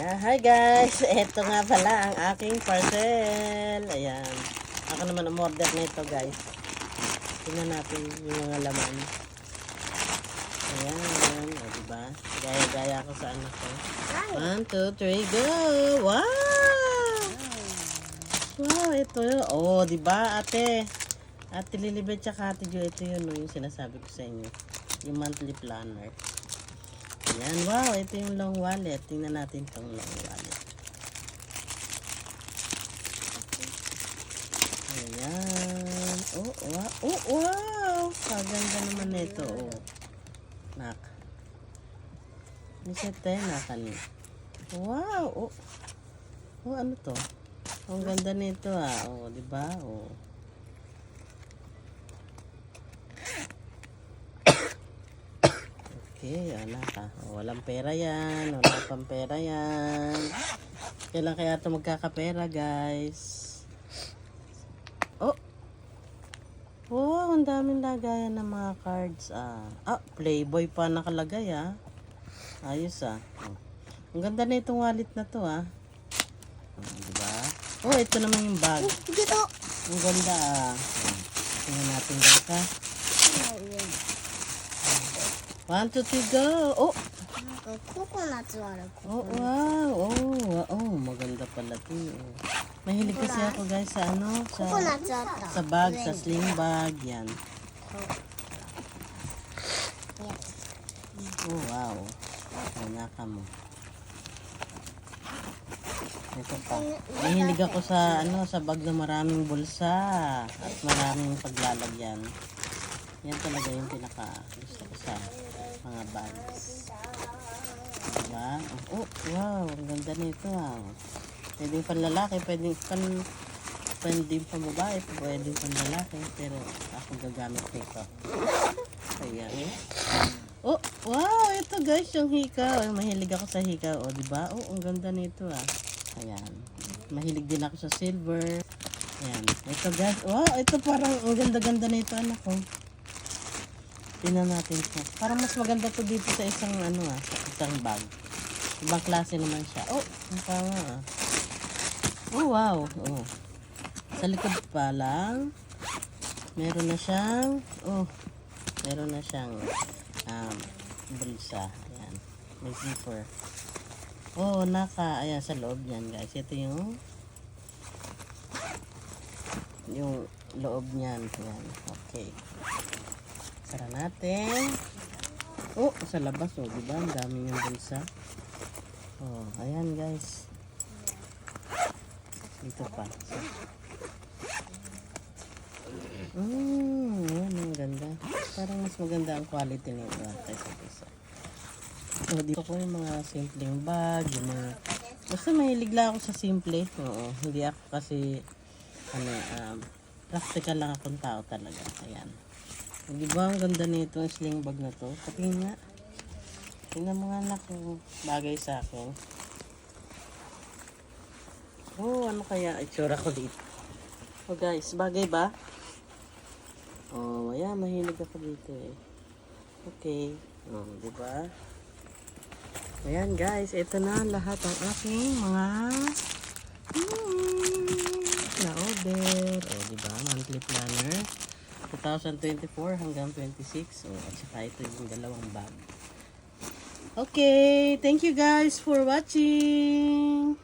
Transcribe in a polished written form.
Ayan, hi guys! Ito nga pala ang aking parcel. Ayan. Ako naman umorder nito guys. Tingnan natin yung mga laman. Ayan. O, diba? Gaya-gaya ako sa anak ko. 1, 2, 3, go! Wow! Wow, ito yun. Oh, diba ate? Ate Lilibet tsaka ate Jo, ito yun no, yung sinasabi ko sa inyo. Yung monthly planner. Ayan, wow, ito yung long wallet. Tingnan natin itong long wallet. Ayan. Oh, wow. Oh, wow. Kaganda naman ito. Oh. Nak. Niset tayo na kanina. Wow. Oh. Oh, ano to? Ang ganda nito ah. Oh, di ba? Oh. Okay, anak ah. Oh, walang pera yan. Wala pang pera yan. Kailan kaya ito magkakapera, guys? Oh! Wow, ang daming lagayan ng mga cards ah. Ah, Playboy pa nakalagay ah. Ayos ah. Oh. Ang ganda na itong wallet na to ah. Oh, diba? Oh, ito naman yung bag. Ang ganda ah. Oh. Tingnan natin guys ha. 1, 2, 3, go! Oh! ココナッツはある。 Oh, wow! Oh, maganda pala ito. Oh. Mahilig kasi ako guys sa ano, ココナッツあった。 sa bag, sa sling bag, yan. Oh, wow. Naka mo. Ito pa. Mahilig ako sa ano, sa bag na maraming bulsa at maraming paglalagyan. Yan talaga yung pinaka gusto ko sa mga bags. Diba? Oh, wow. Ang ganda nito ah. Pwedeng pan lalaki, pwedeng pan babae, pwedeng pan lalaki. Pero ako gagamit nito. Ayan. Oh, wow. Ito guys, yung hikaw. Mahilig ako sa hikaw. O, diba? Oh, ang ganda nito ah. Ayan. Mahilig din ako sa silver. Ayan. Ito guys. Wow, ito parang ang ganda-ganda nito anak ko. Tingnan natin ito. Parang mas maganda to dito sa isang ano ah, sa isang bag. Ibang klase naman siya. Oh, ang tama ah. Oh, wow. Oh. Sa likod pa lang, meron na siyang, bulsa. Ayan. May zipper. Oh, ayan, sa loob yan guys. Ito yung loob niyan. Ayan. Okay. Sara natin. Oh, sa labas oh, diba? Ang dami yung bulsa. Oh, ayan guys. Dito pa. Ayan, ang ganda. Parang mas maganda ang quality nito kaysa isa. So, dito ko yung mga simpleng bag, yung mga... Basta mahilig lang ako sa simple. Oo, hindi ako kasi, practical lang akong tao talaga. Ayan. Di ba ang ganda nito, ang sling bag na to? Patingin nga. Tingnan mga anak ko. Bagay sa akin. Oh, ano kaya itsura ko dito? Oh guys, bagay ba? Oh, ayan, mahilig ako dito eh. Okay. Oh, di ba? Ayan guys, ito na lahat ang aking mga na-order. Oh, di ba? Monthly planner. 2024 hanggang 26. Oh, at saka ito yung dalawang bag. Okay, thank you guys for watching.